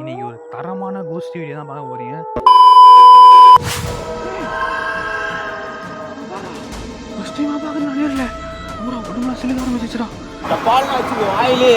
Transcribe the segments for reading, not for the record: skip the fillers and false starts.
இன்னைக்கு ஒரு தரமான கோஸ்ட் வீடியோ தான் பார்க்க போறீங்க. ஃபர்ஸ்ட் டைமா பார்க்கறது நான் நேர்ல பூரா உடம்புல சிலுக்க ஆரம்பிச்சிச்சுடா. பால்னா வச்சுக்கோ வாயிலே.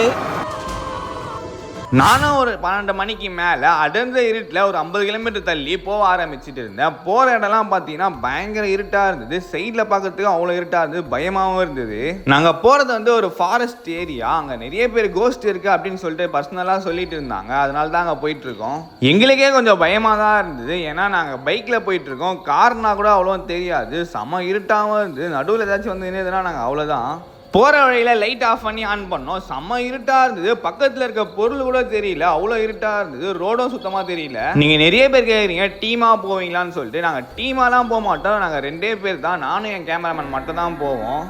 நானும் ஒரு 12 மணிக்கு மேலே அடர்ந்த இருட்டில் ஒரு 50 கிலோமீட்டர் தள்ளி போக ஆரம்பிச்சுட்டு இருந்தேன். போகிற இடம்லாம் பார்த்தீங்கன்னா பயங்கர இருட்டாக இருந்தது. சைடில் பார்க்கறதுக்கு அவ்வளோ இருட்டாக இருந்தது, பயமாகவும் இருந்தது. நாங்கள் போகிறது வந்து ஒரு ஃபாரஸ்ட் ஏரியா. அங்கே நிறைய பேர் கோஸ்ட் இருக்குது அப்படின்னு சொல்லிட்டு பர்சனலாக சொல்லிட்டு இருந்தாங்க. அதனால தான் அங்கே போயிட்டுருக்கோம். எங்களுக்கே கொஞ்சம் பயமாக தான் இருந்தது. ஏன்னா நாங்கள் பைக்கில் போயிட்டுருக்கோம். கார்னா கூட அவ்வளோ தெரியாது, செம இருட்டாகவும் இருந்தது. நடுவில் ஏதாச்சும் வந்து என்னதுன்னா நாங்கள் அவ்வளோதான். போகிற வழியில் லைட் ஆஃப் பண்ணி ஆன் பண்ணோம். செம்ம இருட்டாக இருந்தது. பக்கத்தில் இருக்க பொருள் கூட தெரியல, அவ்வளோ இருட்டாக இருந்தது. ரோடும் சுத்தமாக தெரியல. நீங்கள் நிறைய பேர் கேட்குறீங்க டீமாக போவீங்களான்னு சொல்லிட்டு. நாங்கள் டீமாலாம் போக மாட்டோம். நாங்கள் 2 பேர் தான், நானும் என் கேமராமேன் மட்டும் தான் போவோம்.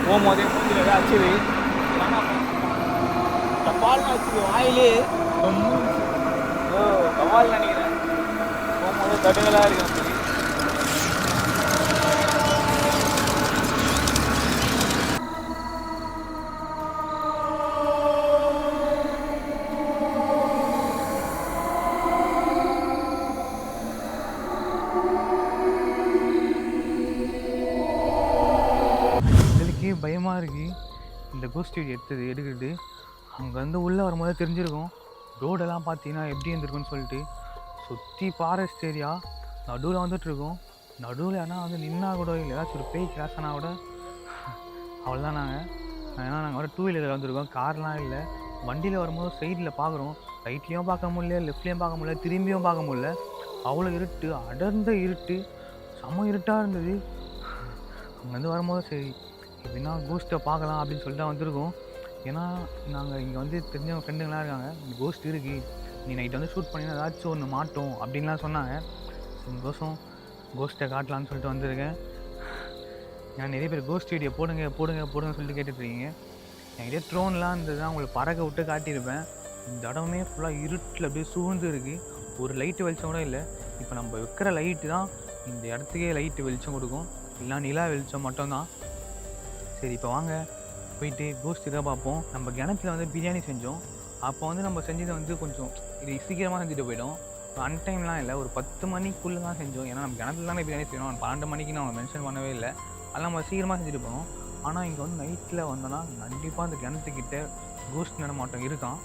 போகும்போதே மூஞ்சில் ஏதாச்சு பால்னா வச்சுக்கோ வாயிலே. கவால் நினைக்கிறேன். போகும்போது தடுகளாக இருக்கு. பயமாக இருக்குது இந்த கோஸ்ட் வீடியோ எடுக்கிறது. அங்கே வந்து உள்ளே வரும்போது தெரிஞ்சிருக்கும். ரோடெல்லாம் பார்த்தீங்கன்னா எப்படி இருந்திருக்குன்னு சொல்லிட்டு. சுற்றி ஃபாரஸ்ட் ஏரியா, நடுவில் வந்துட்டுருக்கோம். நடுவில் ஆனால் வந்து நின்னா கூட இல்லை, ஏதாச்சும் ஒரு பேய் கிராஸ் ஆனால் கூட அவ்வளோதான். ஏன்னா நாங்கள் வர 2 வீலரில் வந்துருக்கோம், கார்லாம் இல்லை. வண்டியில் வரும்போது சைடில் பார்க்குறோம், ரைட்லேயும் பார்க்க முடியல, லெஃப்ட்லேயும் பார்க்க முடியல, திரும்பியும் பார்க்க முடியல. அவ்வளோ இருட்டு, அடர்ந்த இருட்டு, செம்ம இருட்டாக இருந்தது. அங்கேருந்து வரும்போது சரி எப்படின்னா கோஸ்ட்டை பார்க்கலாம் அப்படின்னு சொல்லிட்டு தான் வந்திருக்கோம். ஏன்னா நாங்கள் இங்கே வந்து தெரிஞ்சவங்க ஃப்ரெண்டுங்களாம் இருக்காங்க. கோஸ்ட் இருக்குது, நீ நைட் வந்து ஷூட் பண்ணினா ஏதாச்சும் ஒன்று மாட்டோம் அப்படின்லாம் சொன்னாங்க. சந்தோஷம், கோஸ்ட்டை காட்டலான்னு சொல்லிட்டு வந்திருக்கேன். நான் நிறைய பேர் கோஸ்ட் வீடியோ போடுங்க போடுங்க போடுங்கன்னு சொல்லிட்டு கேட்டுட்ருக்கீங்க. என்கிட்ட ட்ரோன்லாம் இருந்தது தான் உங்களை பறக்க விட்டு காட்டியிருப்பேன். இந்த இடமே ஃபுல்லாக இருட்டில் அப்படியே சூழ்ந்து இருக்குது. ஒரு லைட்டு வெளிச்சம் கூட இல்லை. இப்போ நம்ம வைக்கிற லைட்டு தான் இந்த இடத்துக்கே லைட்டு வெளிச்சம் கொடுக்கும், இல்லை நிலா வெளிச்சம் மட்டும்தான். சரி இப்போ வாங்க போயிட்டு கோஸ்ட் இதாக பார்ப்போம். நம்ம கிணத்துல வந்து பிரியாணி செஞ்சோம். அப்போ வந்து நம்ம செஞ்சதை வந்து கொஞ்சம் இது சீக்கிரமாக செஞ்சுட்டு போயிட்டோம். அன்டைம்லாம் இல்லை, ஒரு 10 மணிக்குள்ளே தான் செஞ்சோம். ஏன்னா நம்ம கிணத்துல தானே பிரியாணி செய்யணும். 12 மணிக்கு நான் மென்ஷன் பண்ணவே இல்லை, அதெல்லாம் நம்ம சீக்கிரமாக செஞ்சுட்டு போனோம். ஆனால் இங்கே வந்து நைட்டில் வந்தோன்னா கண்டிப்பாக அந்த கிணத்துக்கிட்ட கோஸ்ட் நடமாட்டம் இருக்கான்.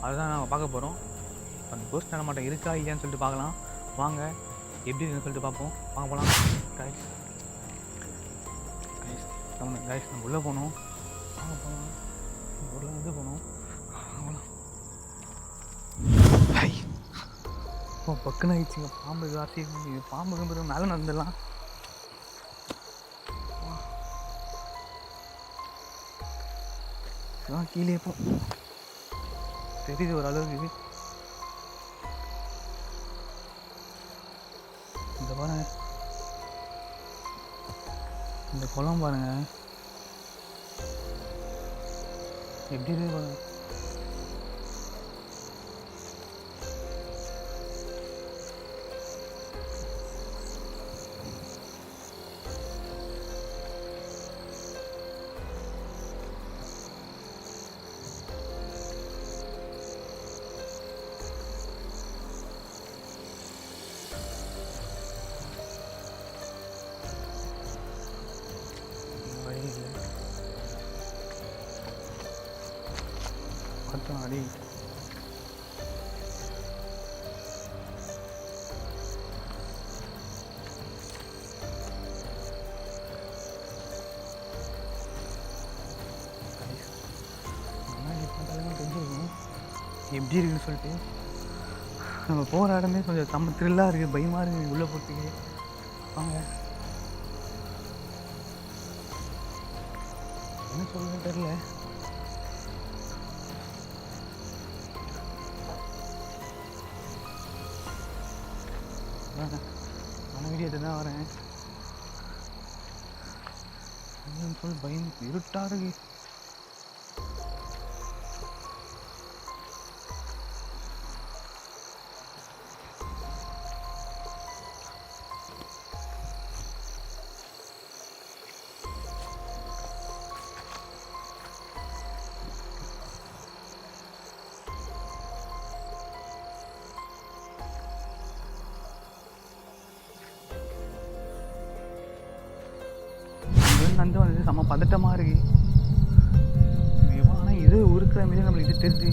அதுதான் நாங்கள் பார்க்க போகிறோம். இப்போ அந்த கோஸ்ட் நடமாட்டம் இருக்கா இல்லையான்னு சொல்லிட்டு பார்க்கலாம். வாங்க எப்படி இருக்குன்னு சொல்லிட்டு பார்ப்போம். வாங்க போகலாம். கைஸ் நம்ம உள்ளே போனோம். வாங்க போகலாம், உள்ளே வந்து போனோம். இப்போ பக்குன்னு ஆயிடுச்சுங்க. பாம்பு வாசி பாம்புக்கு மேலே நடந்துடலாம். கீழே போ தெரியுது ஓரளவுக்கு. இந்த பாருங்க, இந்த குளம் பாருங்க எப்படி இருக்கு பாருங்க. அடி எப்படி இருக்குன்னு சொல்லிட்டு நம்ம போகிற இடமே கொஞ்சம் செம்ம த்ரில்லாக இருக்குது, பயமாக இருக்குது உள்ளே போகிறதுக்கு. வாங்க என்ன சொல்லுன்னு தெரில. நான் வீடியோ எடுத்து தான் வரேன். ஃபுல் பயம், இருட்டாக இருக்கு. வந்து வந்து செம்ம பதட்டமாக இருக்கு. ஆனால் இது இருக்கிற மாரி நம்மளுக்கு இது தெரிஞ்சு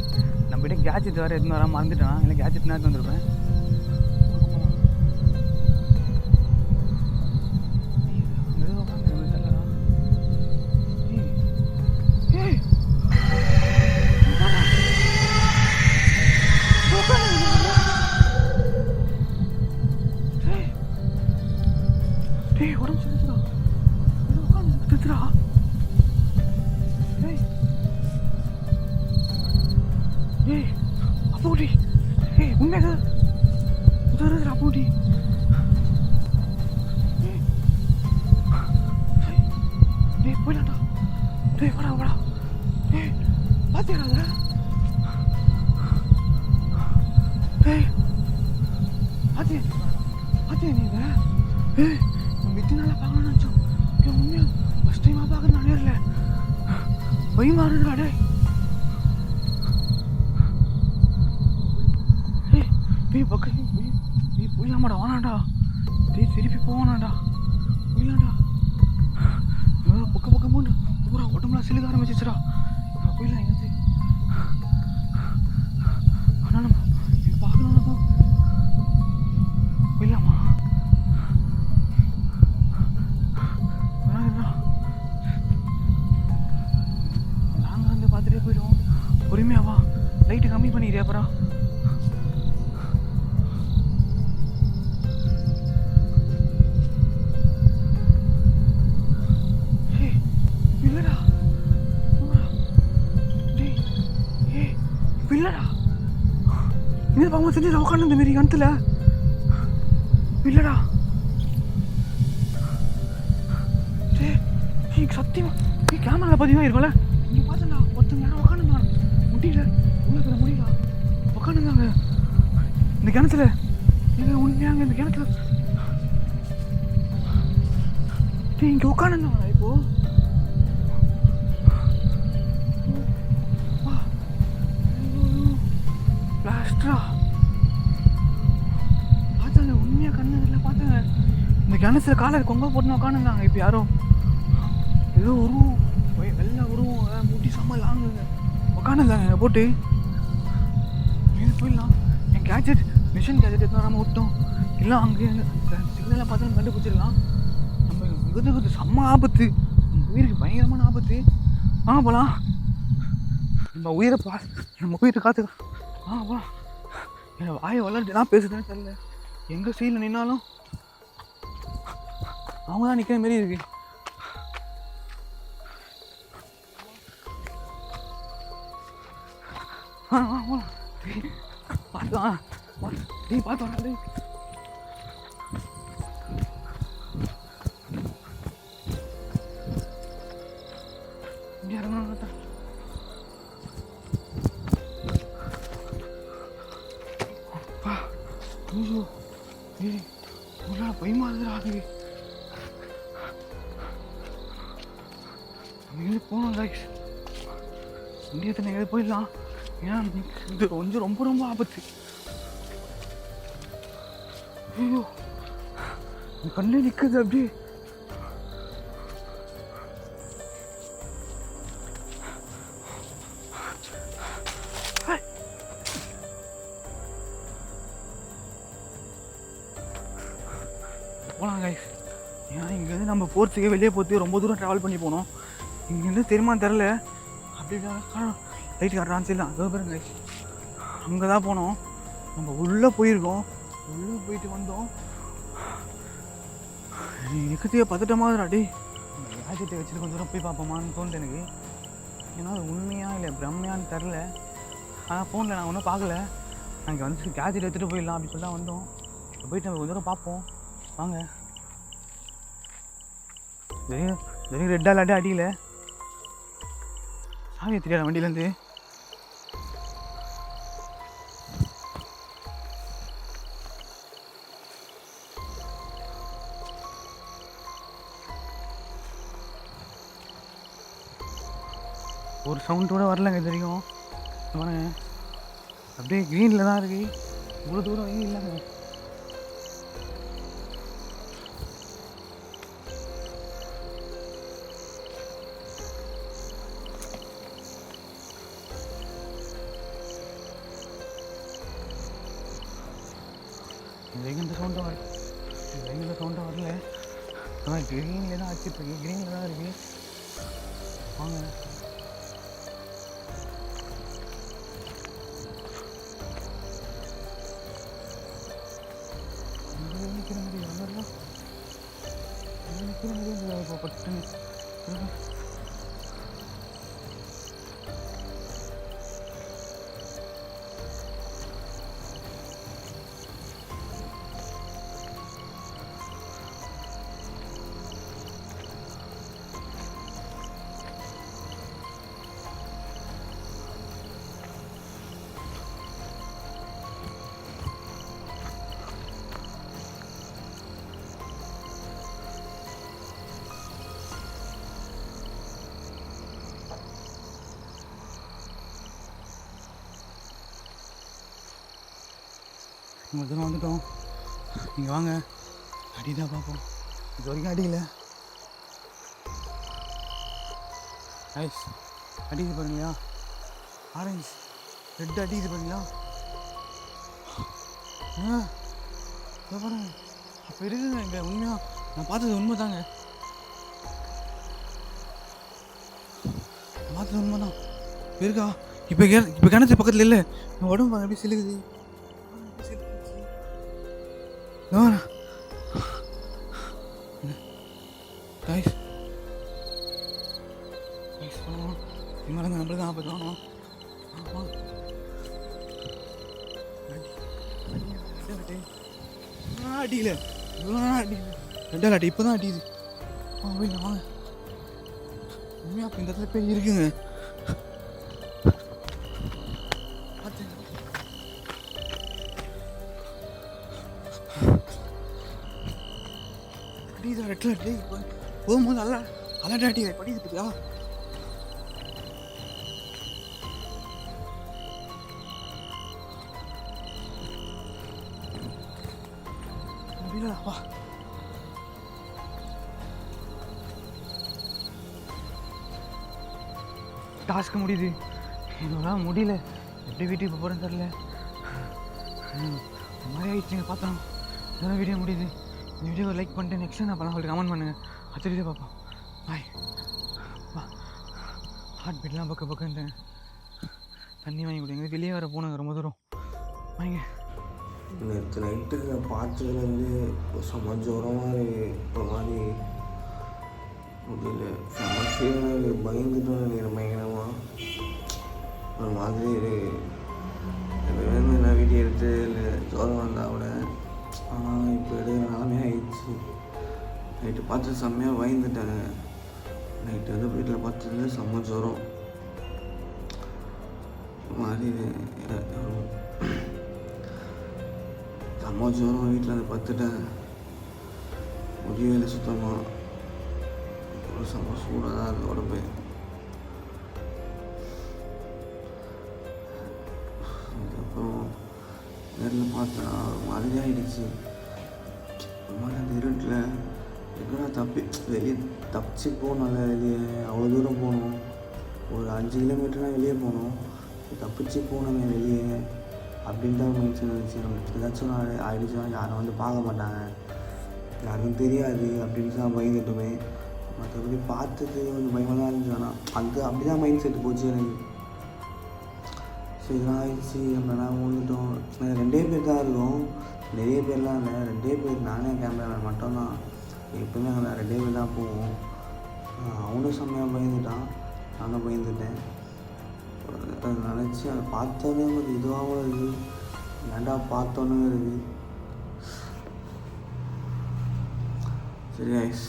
நம்மகிட்ட கேஜெட் வேறு எதுவும் வராமல் மறந்துட்டான். இல்லை கேஜெட் நேரத்து வந்துருப்பேன். உடம்பு சொல்லுறா அப்போடி உண்மையாக உதவுறா அப்போடி. போயிடலாம்டா. வாடா வாடா. பாத்தியாடா பாத்தியா நீ நம்ம இத்தனை நாளாக பார்க்கணும்னு நினச்சோம். உண்மையா ஃபஸ்ட் டைமாக பார்க்க நான் நேரில் பயமா இருக்குடா. பக்கம் போயிடலாமாடா, வானாண்டா. திருப்பி போவானாண்டா, போயிடலாம்டா. பக்கம் போண்டு பூரா உடம்புலாம் சிலுக்க ஆரம்பிச்சிச்சுடா. போயிடலாம் எங்கே ஆனால் நம்ம எங்கே பார்க்கணும்னாக்கா போயிடலாமா? நாங்கள் வந்து பார்த்துட்டே போயிடுவோம். பொறுமையாவா, லைட்டு கம்மி பண்ணிடுறியா அப்புறம்? இல்லடா, இது பாவம் செஞ்சு உட்காந்து இந்த மாரி கணத்துல இல்லடா. சத்தியமா நீ கேமரா பதிவாக இருக்கும்ல, இங்கே பார்த்தா ஒருத்தங்க நேரம் உட்காந்துருந்தாங்க. முடியல, உள்ள முடியல, உட்காந்துருந்தாங்க இந்த கிணத்துல. இது உண்மையாங்க இந்த கிணத்துல இங்கே உட்காந்துருந்தாங்களா? இப்போ பார்த்தாங்க, உண்மையாக கண்ணு பார்த்தாங்க. இந்த கிணத்துல காலை கொங்க போட்டுன்னு உட்காந்துருந்தாங்க. இப்போ யாரும் ஏதோ உருவம், வெள்ளை உருவம், முட்டி செம்ம லாங்குங்க உட்காந்துருந்தாங்க போட்டு. இது போயிடலாம். என் கேஜெட், மிஷின் கேஜெட் எதுவும் வராமல் விட்டோம். இல்லை அங்கே சிக்னலை பார்த்தாலும் கண்டுபிடிச்சிடலாம். நம்ம இங்கே செம்ம ஆபத்து, உயிருக்கு பயங்கரமான ஆபத்து. போகலாம். நம்ம உயிரை நம்ம உயிரை காத்துக்கலாம். போகலாம். என் வாயை வளர்ந்து நான் பேசுறேன்னு தெரியல. எங்கே சைடில் நின்னாலும் அவங்க தான் நிற்கிற மாரி இருக்கு. பார்த்துக்கலாம். பார்த்து வரா. பயமா இருக்குறாங்க. நம்ம போனோம் கைஸ், இந்தியத்தில் எங்கேயாவது போயிடலாம். ஏன்னா இது கொஞ்சம் ரொம்ப ரொம்ப ஆபத்து. ஐயோ, கண்ணே நிற்குது அப்படியே. போகலாம் கைஸ். ஏன்னா இங்கேருந்து நம்ம போகிறதுக்கே, வெளியே போகிறதுக்கு ரொம்ப தூரம் ட்ராவல் பண்ணி போனோம். இங்கேருந்து தெரியுமா தெரில, அப்படி லைட் காட்டுறான்னு சொல்லலாம். அதோ பாருங்க கைஸ், அங்கே தான் போனோம். நம்ம உள்ளே போயிருக்கோம், உள்ளே போயிட்டு வந்தோம். நிற்கிறதுக்கே பதட்டமாக இருடாடி. கேஜெட்டை வச்சுட்டு கொஞ்சம் தூரம் போய் பார்ப்போமான்னு தோணுது எனக்கு. ஏன்னா அது உண்மையாக இல்லை பிரம்மையான்னு தெரில. ஆனால் ஃபோனில் நான் ஒன்றும் பார்க்கல. அங்கே வந்து கேஜெட் எடுத்துகிட்டு போயிடலாம் அப்படி சொல்லி தான் வந்தோம். போயிட்டு நம்ம கொஞ்சம் தூரம் பார்ப்போம் வாங்க. வெறும் ரெட் அலர்ட்டே அடிக்கல. சாவியை தெரியாத வண்டியிலேருந்து. ஒரு சவுண்ட் கூட வரலங்க இது வரைக்கும். பாருங்க அப்படியே க்ரீனில் தான் இருக்கு. இவ்வளோ தூரம் வெயில் இல்லைங்க. எந்த சவுண்டும் வரல. எந்த சவுண்டும் வரல. ஆனால் க்ரீனில் தான் வச்சுட்ருக்கு. க்ரீனில் தான் இருக்குது. வாங்க நிற்கிற முடியும். ஒன்றும் நிற்கிற முடியும். இப்போ பட்டுன்னு இவ்வளோ தூரம் வந்துட்டோம். நீங்கள் வாங்க அடி தான் பார்ப்போம். இது வரைக்கும் அடிக்கல. ஐஸ் அடிக்குது பாருங்களா. ஆரஞ்சு ரெட் அடிக்குது பாருங்களா. பாருங்க அப்போ இருக்குங்க இங்கே. உண்மையாக நான் பார்த்தது உண்மை தாங்க. பார்த்தது உண்மை தான் இருக்கா. இப்போ கிணத்து பக்கத்தில் இல்லை. உடம்பு பாருங்க எப்படி சிலுக்குது. இம்மாங்க நம்மளுக்கு தான் ஆபத்து. வாங்க அடிக்கல. ரெண்டால் அடி இப்போ தான் அடிக்குது. வாங்க உண்மையாக அப்போ இந்த இடத்துல போய் இருக்குங்க. அடிக்குது ரெட்டில் அடி. இப்போ போகும்போது அலர்ட் அடிக்குது. படிக்குது பார்த்தியா. முடியலப்பா. டாஸ்க்கு முடியுது. என்னால் முடியல. எப்படி வீட்டுக்கு போகிறேன்னு தெரில. இந்த மாதிரி ஆகிடுச்சுங்க. பார்த்தோம் இதெல்லாம் வீடியோ முடியுது. இந்த வீடியோவை லைக் பண்ணிட்டு நெக்ஸ்ட் நான் பண்ண சொல்லிட்டு கமெண்ட் பண்ணுங்கள். அடுத்த வீடியோ பார்ப்போம். பாய். ஹார்ட் பீட்லாம் பக்கன்னு தண்ணி வாங்கி கொடுங்க. வெளியே வர போனாங்க ரொம்ப தூரம். வாங்க. நேற்று நைட்டு பார்த்ததுலேருந்து செம்ம ஜுரமாக இப்போ மாதிரி முடியல. செம்ம பயந்துட்டோம் நினைக்கிறேன். பயங்கரமாக ஒரு மாதிரி எப்போலேருந்து நான் வீடியோ எடுத்து இல்லை ஜுரம் வந்தால் கூட. ஆனால் இப்போ எடுக்கிற நிலமே ஆயிடுச்சு. நைட்டு பார்த்து செம்மையாக பயந்துட்டாங்க. நைட்டு வந்து வீட்டில் பார்த்ததுல செம்ம ஜுரம் மாதிரி செம்ம ஜுரம். வீட்டில் வந்து பார்த்துட்டேன். முடியல சுத்தமாக. ஒரு செம்ம சூடாக தான் இருக்குது உடம்பு. அதுக்கப்புறம் நேரில் பார்த்தா ஒரு மாதிரி ஆகிடுச்சு. ஒரு மாதிரி அந்த இருட்டில் எங்கன்னா வெளியே தப்பிச்சு போகணும்ல. வெளியே அவ்வளோ தூரம் போகணும். ஒரு 5 கிலோமீட்டர்னால் வெளியே போகணும். தப்பிச்சு போகணுமே வெளியே அப்படின்ட்டு மைண்ட் செட் இருந்துச்சு. நமக்கு ஏதாச்சும் ஆகிடுச்சுன்னா யாரும் வந்து பார்க்க மாட்டாங்க, யாருக்கும் தெரியாது அப்படின்னு தான் பயந்துட்டுமே. மற்றபடி பார்த்தது கொஞ்சம் பயமாக தான் இருந்துச்சு. ஆனால் அது அப்படி தான் மைண்ட் செட்டு போச்சு எனக்கு. சரி இதெல்லாம் ஆயிடுச்சு, நம்மளாம் வந்துட்டோம். 2 பேர் தான் இருக்கோம், நிறைய பேர்லாம் இல்லை. 2 பேர், நானே கேமராமேன் மட்டும்தான். எப்பவுமே நாங்கள் 2 பேர் தான் போவோம். அவனும் செம்மையாக பயந்துட்டான், நானும் பயந்துட்டேன். அதை நினச்சி அதை பார்த்தோன்னே ஒரு இதுவாகவும் இருக்குது. ஏன்டா பார்த்தோன்னு இருக்குது. சரி ஐஸ்